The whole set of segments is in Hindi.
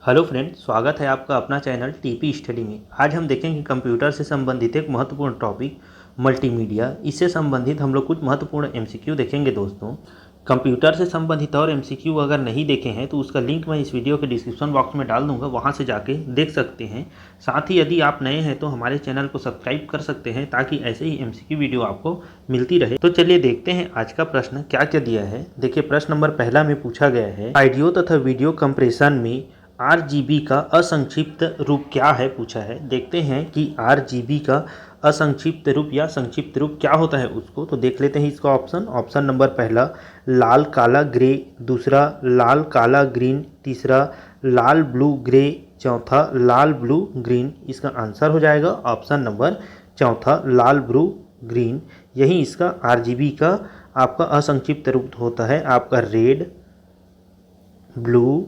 हेलो फ्रेंड, स्वागत है आपका अपना चैनल टीपी स्टडी में। आज हम देखेंगे कंप्यूटर से संबंधित एक महत्वपूर्ण टॉपिक मल्टीमीडिया। इससे संबंधित हम लोग कुछ महत्वपूर्ण एमसीक्यू देखेंगे दोस्तों। कंप्यूटर से संबंधित और एमसीक्यू अगर नहीं देखे हैं तो उसका लिंक मैं इस वीडियो के डिस्क्रिप्शन बॉक्स में डाल दूंगा, वहां से जाके देख सकते हैं। साथ ही यदि आप नए हैं तो हमारे चैनल को सब्सक्राइब कर सकते हैं ताकि ऐसे ही एमसीक्यू वीडियो आपको मिलती रहे। तो चलिए देखते हैं आज का प्रश्न क्या क्या दिया है। देखिए, प्रश्न नंबर पहला में पूछा गया है, ऑडियो तथा वीडियो कंप्रेशन में आरजीबी का असंक्षिप्त रूप क्या है, पूछा है। देखते हैं कि आरजीबी का असंक्षिप्त रूप या संक्षिप्त रूप क्या होता है उसको, तो देख लेते हैं इसका ऑप्शन नंबर पहला लाल काला ग्रे, दूसरा लाल काला ग्रीन, तीसरा लाल ब्लू ग्रे, चौथा लाल ब्लू ग्रीन। इसका आंसर हो जाएगा ऑप्शन नंबर चौथा लाल ब्लू ग्रीन। यही इसका आरजीबी का आपका असंक्षिप्त रूप होता है, आपका रेड, ब्लू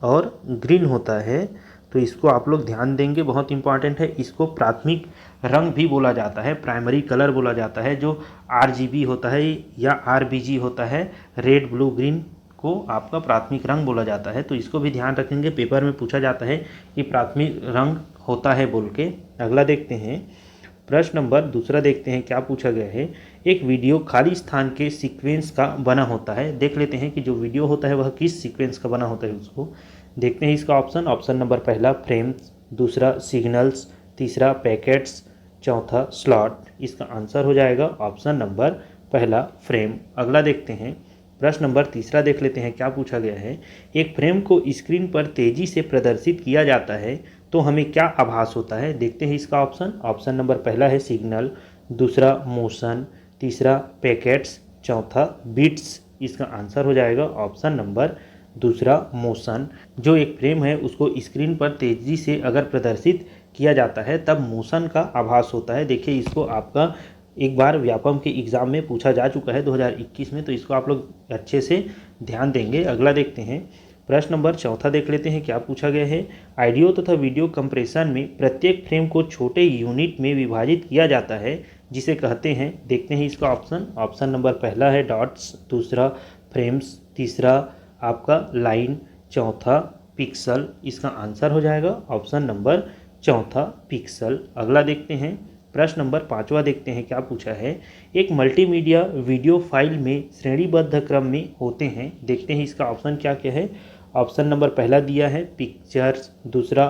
और ग्रीन होता है। तो इसको आप लोग ध्यान देंगे, बहुत इंपॉर्टेंट है। इसको प्राथमिक रंग भी बोला जाता है, प्राइमरी कलर बोला जाता है। जो आरजीबी होता है या आरबीजी होता है, रेड ब्लू ग्रीन को आपका प्राथमिक रंग बोला जाता है। तो इसको भी ध्यान रखेंगे, पेपर में पूछा जाता है कि प्राथमिक रंग होता है बोल के। अगला देखते हैं, प्रश्न नंबर दूसरा देखते हैं क्या पूछा गया है। एक वीडियो खाली स्थान के सीक्वेंस का बना होता है। देख लेते हैं कि जो वीडियो होता है वह किस सीक्वेंस का बना होता है उसको। देखते हैं इसका ऑप्शन नंबर पहला फ्रेम्स, दूसरा सिग्नल्स, तीसरा पैकेट्स, चौथा स्लॉट। इसका आंसर हो जाएगा ऑप्शन नंबर पहला फ्रेम। अगला देखते हैं, प्रश्न नंबर तीसरा देख लेते हैं क्या पूछा गया है। एक फ्रेम को स्क्रीन पर तेजी से प्रदर्शित किया जाता है तो हमें क्या आभास होता है। देखते हैं इसका ऑप्शन नंबर पहला है सिग्नल, दूसरा मोशन, तीसरा पैकेट्स, चौथा बीट्स। इसका आंसर हो जाएगा ऑप्शन नंबर दूसरा मोशन। जो एक फ्रेम है उसको स्क्रीन पर तेजी से अगर प्रदर्शित किया जाता है तब मोशन का आभास होता है। देखिए, इसको आपका एक बार व्यापम के एग्ज़ाम में पूछा जा चुका है 2021 में, तो इसको आप लोग अच्छे से ध्यान देंगे। अगला देखते हैं, प्रश्न नंबर चौथा देख लेते हैं क्या पूछा गया है। ऑडियो तथा वीडियो कंप्रेशन में प्रत्येक फ्रेम को छोटे यूनिट में विभाजित किया जाता है जिसे कहते हैं। देखते हैं इसका ऑप्शन नंबर पहला है डॉट्स, दूसरा फ्रेम्स, तीसरा आपका लाइन, चौथा पिक्सल। इसका आंसर हो जाएगा ऑप्शन नंबर चौथा पिक्सल। अगला देखते हैं, प्रश्न नंबर पाँचवा देखते हैं क्या पूछा है। एक मल्टीमीडिया वीडियो फाइल में श्रेणीबद्ध क्रम में होते हैं। देखते हैं इसका ऑप्शन क्या क्या है। ऑप्शन नंबर पहला दिया है पिक्चर्स, दूसरा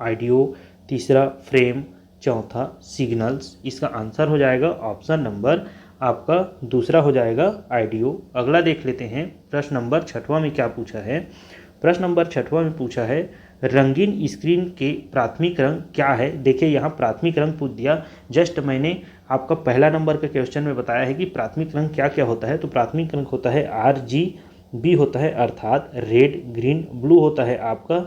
ऑडियो, तीसरा फ्रेम, चौथा सिग्नल्स। इसका आंसर हो जाएगा ऑप्शन नंबर आपका दूसरा हो जाएगा ऑडियो। अगला देख लेते हैं, प्रश्न नंबर छठवां में क्या पूछा है। प्रश्न नंबर छठवां में पूछा है रंगीन स्क्रीन के प्राथमिक रंग क्या है। देखिए, यहाँ प्राथमिक रंग पूछ दिया। जस्ट मैंने आपका पहला नंबर के क्वेश्चन में बताया है कि प्राथमिक रंग क्या क्या होता है। तो प्राथमिक रंग होता है RGB होता है, अर्थात रेड ग्रीन ब्लू होता है आपका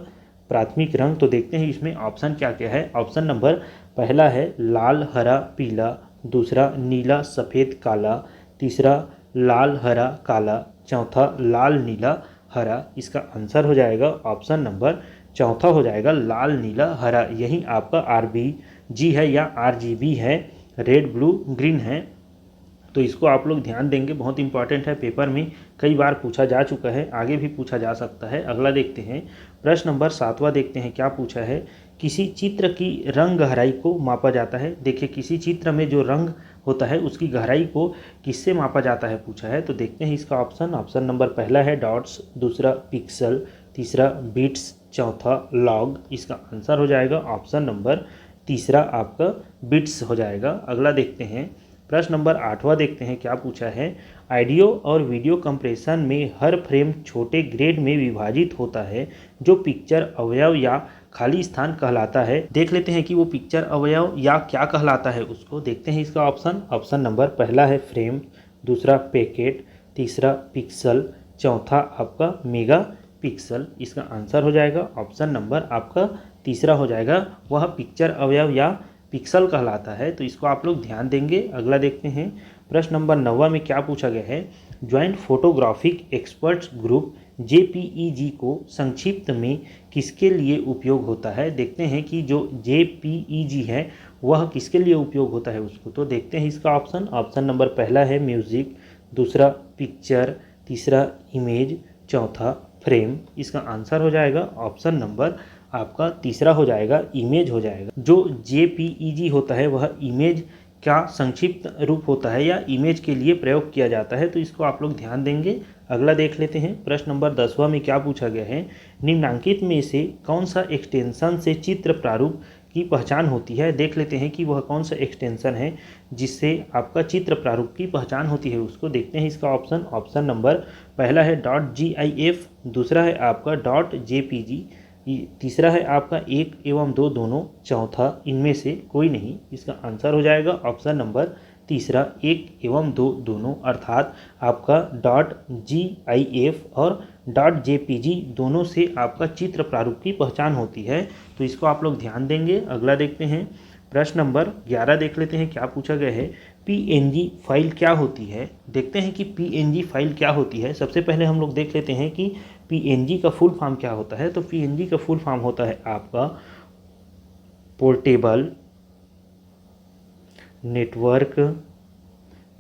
प्राथमिक रंग। तो देखते हैं इसमें ऑप्शन क्या क्या है। ऑप्शन नंबर पहला है लाल हरा पीला, दूसरा नीला सफ़ेद काला, तीसरा लाल हरा काला, चौथा लाल नीला हरा। इसका आंसर हो जाएगा ऑप्शन नंबर चौथा हो जाएगा लाल नीला हरा। यही आपका RBG है या RGB है, रेड ब्लू ग्रीन है। तो इसको आप लोग ध्यान देंगे, बहुत इंपॉर्टेंट है, पेपर में कई बार पूछा जा चुका है, आगे भी पूछा जा सकता है। अगला देखते हैं, प्रश्न नंबर सातवां देखते हैं क्या पूछा है। किसी चित्र की रंग गहराई को मापा जाता है। देखिए, किसी चित्र में जो रंग होता है उसकी गहराई को किससे मापा जाता है पूछा है। तो देखते हैं इसका ऑप्शन नंबर पहला है डॉट्स, दूसरा पिक्सल, तीसरा बीट्स, चौथा लॉग। इसका आंसर हो जाएगा ऑप्शन नंबर तीसरा आपका बिट्स हो जाएगा। अगला देखते हैं, प्रश्न नंबर आठवां देखते हैं क्या पूछा है। ऑडियो और वीडियो कंप्रेशन में हर फ्रेम छोटे ग्रेड में विभाजित होता है जो पिक्चर अवयव या खाली स्थान कहलाता है। देख लेते हैं कि वो पिक्चर अवयव या क्या कहलाता है उसको। देखते हैं इसका ऑप्शन नंबर पहला है फ्रेम, दूसरा पैकेट, तीसरा पिक्सल, चौथा आपका मेगा पिक्सल। इसका आंसर हो जाएगा ऑप्शन नंबर आपका तीसरा हो जाएगा, वह पिक्चर अवयव या पिक्सल कहलाता है। तो इसको आप लोग ध्यान देंगे। अगला देखते हैं, प्रश्न नंबर 9 में क्या पूछा गया है। Joint photographic experts group JPEG को संक्षिप्त में किसके लिए उपयोग होता है। देखते हैं कि जो JPEG है वह किसके लिए उपयोग होता है उसको। तो देखते हैं इसका ऑप्शन नंबर पहला है म्यूज़िक, दूसरा पिक्चर, तीसरा इमेज, चौथा फ्रेम, इसका आंसर हो जाएगा ऑप्शन नंबर आपका तीसरा हो जाएगा, इमेज हो जाएगा। जो JPEG होता है वह इमेज का संक्षिप्त रूप होता है या इमेज के लिए प्रयोग किया जाता है, तो इसको आप लोग ध्यान देंगे। अगला देख लेते हैं, प्रश्न नंबर 10वां में क्या पूछा गया है, निम्नांकित में से कौन सा एक्सटेंशन से चित्र प्रारूप की पहचान होती है। देख लेते हैं कि वह कौन सा एक्सटेंशन है जिससे आपका चित्र प्रारूप की पहचान होती है, उसको देखते हैं। इसका ऑप्शन नंबर पहला है .gif, दूसरा है आपका .jpg, तीसरा है आपका 1 एवं 2 दोनों, चौथा इनमें से कोई नहीं। इसका आंसर हो जाएगा ऑप्शन नंबर तीसरा 1 एवं 2 दोनों, अर्थात आपका .gif और .jpg दोनों से आपका चित्र प्रारूप की पहचान होती है, तो इसको आप लोग ध्यान देंगे। अगला देखते हैं, प्रश्न नंबर 11 देख लेते हैं, क्या पूछा गया है, PNG फाइल क्या होती है। देखते हैं कि PNG फाइल क्या होती है। सबसे पहले हम लोग देख लेते हैं कि PNG का फुल फॉर्म क्या होता है। तो PNG का फुल फॉर्म होता है आपका पोर्टेबल नेटवर्क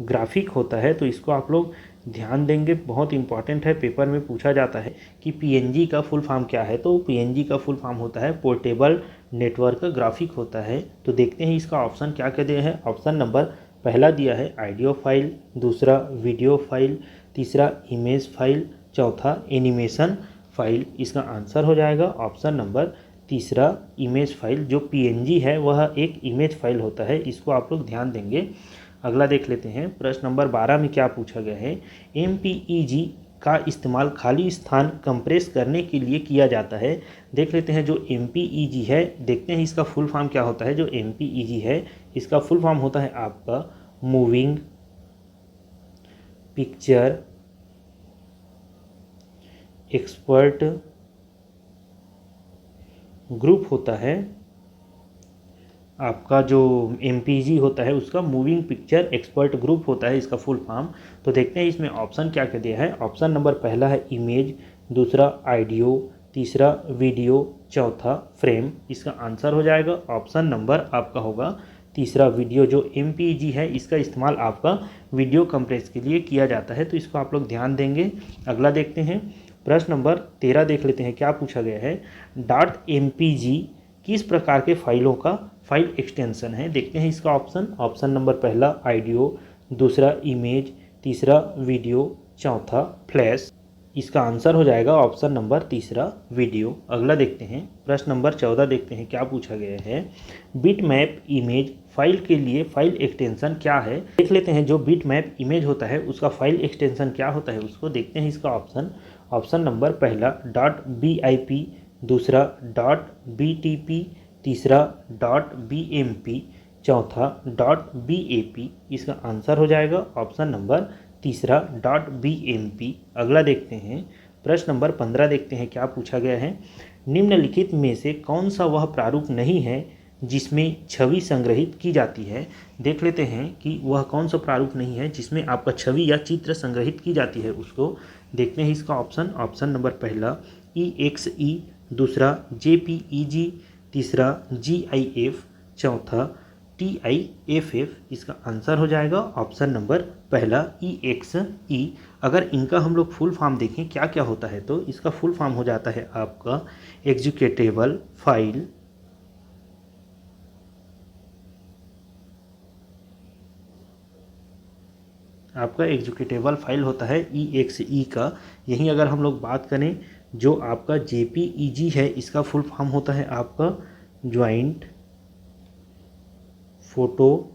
ग्राफिक होता है, तो इसको आप लोग ध्यान देंगे, बहुत इंपॉर्टेंट है, पेपर में पूछा जाता है कि PNG का फुल फॉर्म क्या है। तो PNG का फुल फॉर्म होता है पोर्टेबल नेटवर्क ग्राफिक होता है। तो देखते हैं इसका ऑप्शन क्या क्या दिया है। ऑप्शन नंबर पहला दिया है ऑडियो फाइल, दूसरा वीडियो फाइल, तीसरा इमेज फाइल, चौथा एनिमेशन फाइल। इसका आंसर हो जाएगा ऑप्शन नंबर तीसरा इमेज फाइल। जो PNG है वह एक इमेज फाइल होता है, इसको आप लोग ध्यान देंगे। अगला देख लेते हैं, प्रश्न नंबर 12 में क्या पूछा गया है, MPEG का इस्तेमाल खाली स्थान कंप्रेस करने के लिए किया जाता है। देख लेते हैं जो MPEG है, देखते हैं इसका फुल फॉर्म क्या होता है। जो MPEG है इसका फुल फॉर्म होता है आपका मूविंग पिक्चर एक्सपर्ट ग्रुप होता है। आपका जो MPEG होता है उसका मूविंग पिक्चर एक्सपर्ट ग्रुप होता है, इसका फुल फॉर्म। तो देखते हैं इसमें ऑप्शन क्या क्या दिया है। ऑप्शन नंबर पहला है इमेज, दूसरा ऑडियो, तीसरा वीडियो, चौथा फ्रेम। इसका आंसर हो जाएगा ऑप्शन नंबर आपका होगा तीसरा वीडियो। जो MPEG है इसका इस्तेमाल आपका वीडियो कंप्रेस के लिए किया जाता है, तो इसको आप लोग ध्यान देंगे। अगला देखते हैं, प्रश्न नंबर 13 देख लेते हैं, क्या पूछा गया है, .mpg किस प्रकार के फाइलों का फाइल एक्सटेंशन है। देखते हैं इसका ऑप्शन नंबर पहला ऑडियो, दूसरा इमेज, तीसरा वीडियो, चौथा फ्लैश। इसका आंसर हो जाएगा ऑप्शन नंबर तीसरा वीडियो। अगला देखते हैं, प्रश्न नंबर 14 देखते हैं, क्या पूछा गया है, बिटमैप इमेज फाइल के लिए फाइल एक्सटेंशन क्या है। देख लेते हैं जो बिटमैप इमेज होता है उसका फाइल एक्सटेंशन क्या होता है, उसको देखते हैं। इसका ऑप्शन नंबर पहला .bip, दूसरा .btp, तीसरा .bmp, चौथा .bap। इसका आंसर हो जाएगा ऑप्शन नंबर तीसरा .bmp। अगला देखते हैं, प्रश्न नंबर 15 देखते हैं, क्या पूछा गया है, निम्नलिखित में से कौन सा वह प्रारूप नहीं है जिसमें छवि संग्रहित की जाती है। देख लेते हैं कि वह कौन सा प्रारूप नहीं है जिसमें आपका छवि या चित्र संग्रहित की जाती है, उसको देखते हैं। इसका ऑप्शन नंबर पहला EXE, दूसरा JPEG, तीसरा GIF, चौथा TIFF। इसका आंसर हो जाएगा ऑप्शन नंबर पहला EXE। अगर इनका हम लोग फुल फॉर्म देखें क्या क्या होता है, तो इसका फुल फॉर्म हो जाता है आपका एग्जीक्यूटेबल फाइल, आपका एग्जीक्यूटेबल फाइल होता है EXE का। यहीं अगर हम लोग बात करें जो आपका JPEG है इसका फुल फॉर्म होता है आपका ज्वाइंट फोटोग्राफिक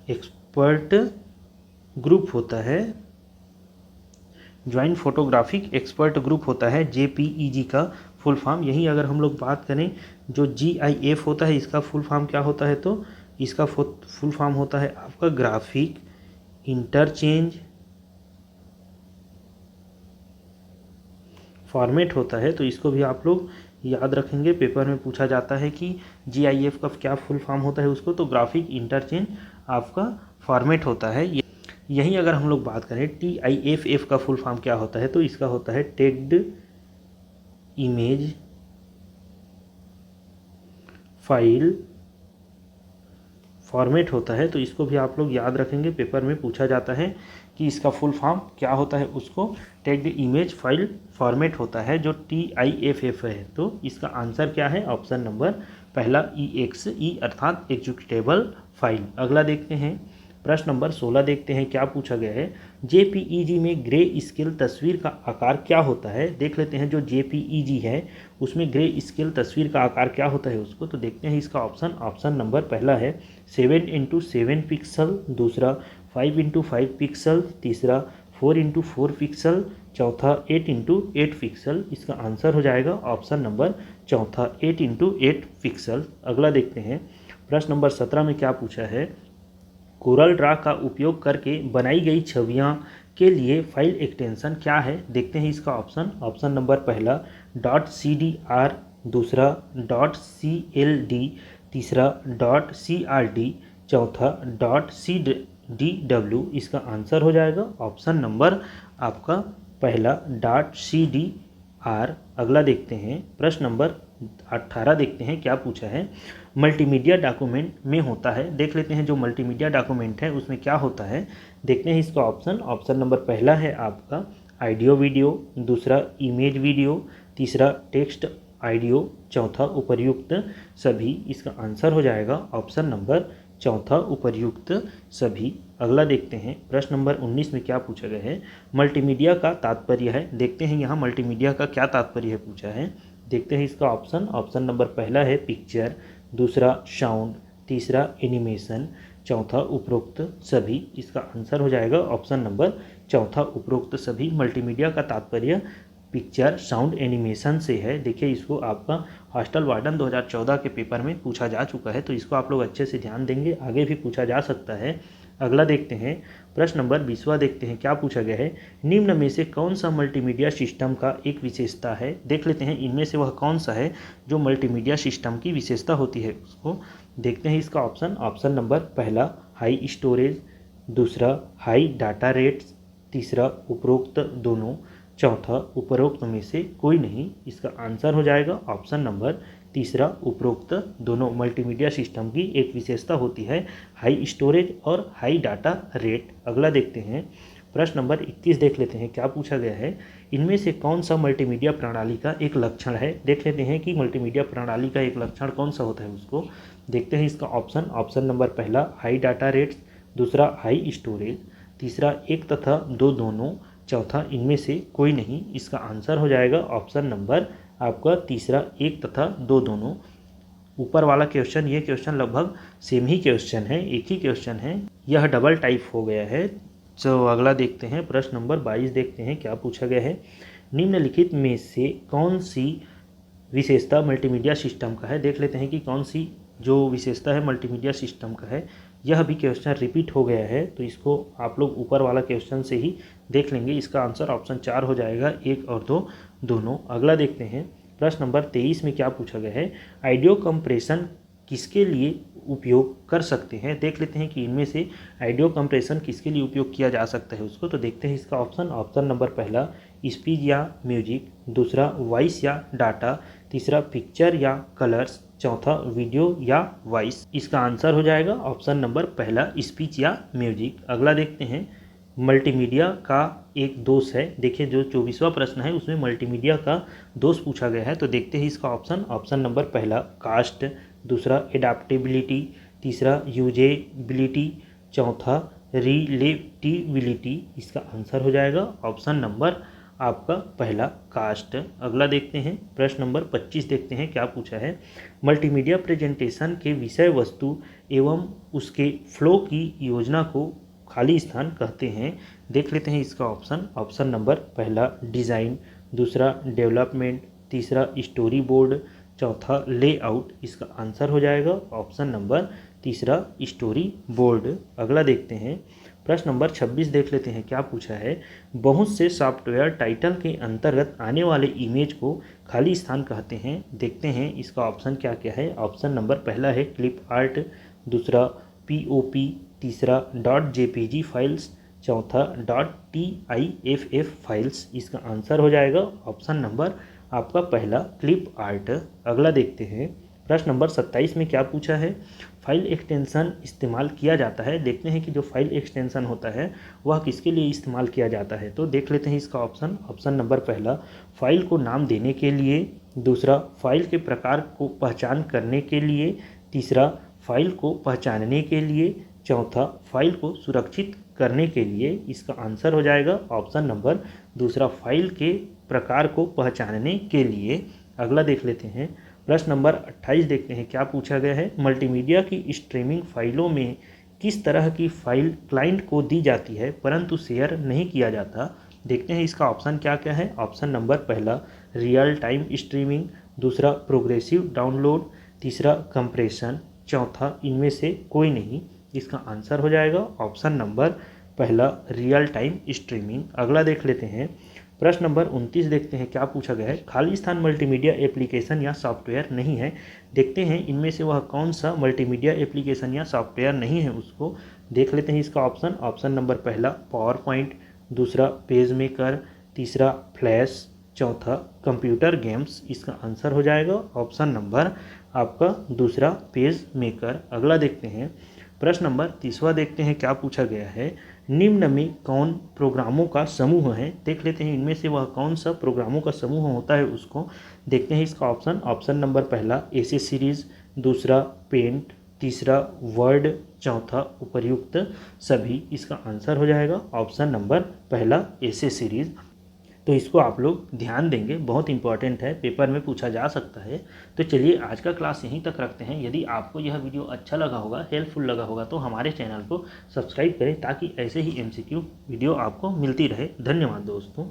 एक्सपर्ट ग्रुप होता है, ज्वाइंट फोटोग्राफिक एक्सपर्ट ग्रुप होता है JPEG का फुल फॉर्म। यहीं अगर हम लोग बात करें जो GIF होता है इसका फुल फॉर्म क्या होता है, तो इसका फुल फॉर्म होता है आपका ग्राफिक इंटरचेंज फॉर्मेट होता है, तो इसको भी आप लोग याद रखेंगे, पेपर में पूछा जाता है कि GIF का क्या फुल फॉर्म होता है उसको, तो ग्राफिक इंटरचेंज आपका फॉर्मेट होता है। यहीं अगर हम लोग बात करें TIFF का फुल फॉर्म क्या होता है, तो इसका होता है टेक्ड इमेज फाइल फॉर्मेट होता है, तो इसको भी आप लोग याद रखेंगे, पेपर में पूछा जाता है कि इसका फुल फॉर्म क्या होता है। उसको take the image file format होता है जो TIFF है। तो इसका आंसर क्या है? ऑप्शन नंबर पहला EXE अर्थात एग्जीक्यूटेबल फाइल। अगला देखते हैं, प्रश्न नंबर 16 देखते हैं क्या पूछा गया है। JPEG में ग्रे स्केल तस्वीर का आकार क्या होता है? देख लेते हैं जो JPEG है उसमें ग्रे स्केल तस्वीर का आकार क्या होता है उसको, तो देखते हैं इसका ऑप्शन नंबर पहला है 7x7 पिक्सल, दूसरा 5x5 पिक्सल, तीसरा 4x4 पिक्सल, चौथा 8x8 पिक्सल। इसका आंसर हो जाएगा ऑप्शन नंबर चौथा 8x8 पिक्सल। अगला देखते हैं, प्रश्न नंबर 17 में क्या पूछा है। कोरल ड्रा का उपयोग करके बनाई गई छवियां के लिए फाइल एक्सटेंशन क्या है? देखते हैं इसका ऑप्शन नंबर पहला .cdr, दूसरा .cld, तीसरा .crd, चौथा .cdw। इसका आंसर हो जाएगा ऑप्शन नंबर आपका पहला .cdr। अगला देखते हैं, प्रश्न नंबर 18 देखते हैं क्या पूछा है। मल्टीमीडिया डॉक्यूमेंट में होता है, देख लेते हैं जो मल्टीमीडिया डॉक्यूमेंट है उसमें क्या होता है। देखते हैं इसका ऑप्शन नंबर पहला है आपका ऑडियो वीडियो, दूसरा इमेज वीडियो, तीसरा टेक्स्ट ऑडियो, चौथा उपर्युक्त सभी। इसका आंसर हो जाएगा ऑप्शन नंबर चौथा उपर्युक्त सभी। अगला देखते हैं, प्रश्न नंबर 19 में क्या पूछा गया है। मल्टीमीडिया का तात्पर्य है, देखते हैं यहाँ मल्टीमीडिया का क्या तात्पर्य है पूछा है। देखते हैं इसका ऑप्शन नंबर पहला है पिक्चर, दूसरा साउंड, तीसरा एनिमेशन, चौथा उपरोक्त सभी। इसका आंसर हो जाएगा ऑप्शन नंबर चौथा उपरोक्त सभी। मल्टीमीडिया का तात्पर्य पिक्चर, साउंड, एनिमेशन से है। देखिए इसको आपका हॉस्टल वार्डन 2014 के पेपर में पूछा जा चुका है, तो इसको आप लोग अच्छे से ध्यान देंगे, आगे भी पूछा जा सकता है। अगला देखते हैं, प्रश्न नंबर 20वां देखते हैं क्या पूछा गया है। निम्न में से कौन सा मल्टीमीडिया सिस्टम का एक विशेषता है? देख लेते हैं इनमें से वह कौन सा है जो मल्टीमीडिया सिस्टम की विशेषता होती है उसको। देखते हैं इसका ऑप्शन नंबर पहला हाई स्टोरेज, दूसरा हाई डाटा रेट्स, तीसरा उपरोक्त दोनों, चौथा उपरोक्त में से कोई नहीं। इसका आंसर हो जाएगा ऑप्शन नंबर तीसरा उपरोक्त दोनों। मल्टीमीडिया सिस्टम की एक विशेषता होती है हाई स्टोरेज और हाई डाटा रेट। अगला देखते हैं, प्रश्न नंबर 21 देख लेते हैं क्या पूछा गया है। इनमें से कौन सा मल्टीमीडिया प्रणाली का एक लक्षण है? देख लेते हैं कि मल्टीमीडिया प्रणाली का एक लक्षण कौन सा होता है उसको। देखते हैं इसका ऑप्शन नंबर पहला हाई डाटा रेट्स, दूसरा हाई स्टोरेज, तीसरा एक तथा दो दोनों, चौथा इनमें से कोई नहीं। इसका आंसर हो जाएगा ऑप्शन नंबर आपका तीसरा एक तथा दो दोनों। ऊपर वाला क्वेश्चन, ये क्वेश्चन लगभग सेम ही क्वेश्चन है, एक ही क्वेश्चन है, यह डबल टाइप हो गया है। तो अगला देखते हैं, प्रश्न नंबर 22 देखते हैं क्या पूछा गया है। निम्नलिखित में से कौन सी विशेषता मल्टीमीडिया सिस्टम का है? देख लेते हैं कि कौन सी जो विशेषता है मल्टीमीडिया सिस्टम का है। यह भी क्वेश्चन रिपीट हो गया है, तो इसको आप लोग ऊपर वाला क्वेश्चन से ही देख लेंगे। इसका आंसर ऑप्शन 4 हो जाएगा, एक और दो दोनों। अगला देखते हैं, प्रश्न नंबर 23 में क्या पूछा गया है। ऑडियो कंप्रेशन किसके लिए उपयोग कर सकते हैं? देख लेते हैं कि इनमें से ऑडियो कंप्रेशन किसके लिए उपयोग किया जा सकता है उसको। तो देखते हैं इसका ऑप्शन नंबर पहला स्पीच या म्यूजिक, दूसरा वॉइस या डाटा, तीसरा पिक्चर या कलर्स, चौथा वीडियो या वॉइस। इसका आंसर हो जाएगा ऑप्शन नंबर पहला स्पीच या म्यूजिक। अगला देखते हैं, मल्टीमीडिया का एक दोष है। देखिए जो 24वां प्रश्न है उसमें मल्टीमीडिया का दोष पूछा गया है, तो देखते हैं इसका ऑप्शन नंबर पहला कास्ट, दूसरा एडाप्टेबिलिटी, तीसरा यूजेबिलिटी, चौथा रिलेटिविलिटी। इसका आंसर हो जाएगा ऑप्शन नंबर आपका पहला कास्ट। अगला देखते हैं, प्रश्न नंबर 25 देखते हैं क्या पूछा है। मल्टीमीडिया प्रेजेंटेशन के विषय वस्तु एवं उसके फ्लो की योजना को खाली स्थान कहते हैं। देख लेते हैं इसका ऑप्शन नंबर पहला डिज़ाइन, दूसरा डेवलपमेंट, तीसरा स्टोरी बोर्ड, चौथा लेआउट। इसका आंसर हो जाएगा ऑप्शन नंबर तीसरा स्टोरी बोर्ड। अगला देखते हैं, प्रश्न नंबर 26 देख लेते हैं क्या पूछा है। बहुत से सॉफ्टवेयर टाइटल के अंतर्गत आने वाले इमेज को खाली स्थान कहते हैं। देखते हैं इसका ऑप्शन क्या क्या है। ऑप्शन नंबर पहला है क्लिप आर्ट, दूसरा POP, तीसरा .jpg फाइल्स, चौथा .tiff फाइल्स। इसका आंसर हो जाएगा ऑप्शन नंबर आपका पहला क्लिप आर्ट। अगला देखते हैं, प्रश्न नंबर 27 में क्या पूछा है, फाइल एक्सटेंशन इस्तेमाल किया जाता है। देखते हैं कि जो फाइल एक्सटेंशन होता है वह किसके लिए इस्तेमाल किया जाता है। तो देख लेते हैं इसका ऑप्शन नंबर पहला, फाइल को नाम देने के लिए, दूसरा फाइल के प्रकार को पहचान करने के लिए, तीसरा फाइल को पहचानने के लिए, चौथा फाइल को सुरक्षित करने के लिए। इसका आंसर हो जाएगा ऑप्शन नंबर दूसरा, फाइल के प्रकार को पहचानने के लिए। अगला देख लेते हैं प्रश्न नंबर 28, देखते हैं क्या पूछा गया है। मल्टीमीडिया की स्ट्रीमिंग फाइलों में किस तरह की फाइल क्लाइंट को दी जाती है परंतु शेयर नहीं किया जाता। देखते हैं इसका ऑप्शन क्या क्या है। ऑप्शन नंबर पहला रियल टाइम स्ट्रीमिंग, दूसरा प्रोग्रेसिव डाउनलोड, तीसरा कंप्रेशन, चौथा इनमें से कोई नहीं। इसका आंसर हो जाएगा ऑप्शन नंबर पहला रियल टाइम स्ट्रीमिंग। अगला देख लेते हैं प्रश्न नंबर 29, देखते हैं क्या पूछा गया है। खाली स्थान मल्टीमीडिया एप्लीकेशन या सॉफ्टवेयर नहीं है। देखते हैं इनमें से वह कौन सा मल्टीमीडिया एप्लीकेशन या सॉफ्टवेयर नहीं है, उसको देख लेते हैं। इसका ऑप्शन नंबर पहला पावर पॉइंट, दूसरा पेज मेकर, तीसरा फ्लैश, चौथा कंप्यूटर गेम्स। इसका आंसर हो जाएगा ऑप्शन नंबर आपका दूसरा पेज मेकर। अगला देखते हैं प्रश्न नंबर 30वां, देखते हैं क्या पूछा गया है। निम्न में कौन प्रोग्रामों का समूह है। देख लेते हैं इनमें से वह कौन सा प्रोग्रामों का समूह होता है, उसको देखते हैं। इसका ऑप्शन नंबर पहला एसे सीरीज, दूसरा पेंट, तीसरा वर्ड, चौथा उपर्युक्त सभी। इसका आंसर हो जाएगा ऑप्शन नंबर पहला एसे सीरीज। तो इसको आप लोग ध्यान देंगे, बहुत इंपॉर्टेंट है, पेपर में पूछा जा सकता है। तो चलिए आज का क्लास यहीं तक रखते हैं। यदि आपको यह वीडियो अच्छा लगा होगा, हेल्पफुल लगा होगा, तो हमारे चैनल को सब्सक्राइब करें ताकि ऐसे ही MCQ वीडियो आपको मिलती रहे। धन्यवाद दोस्तों।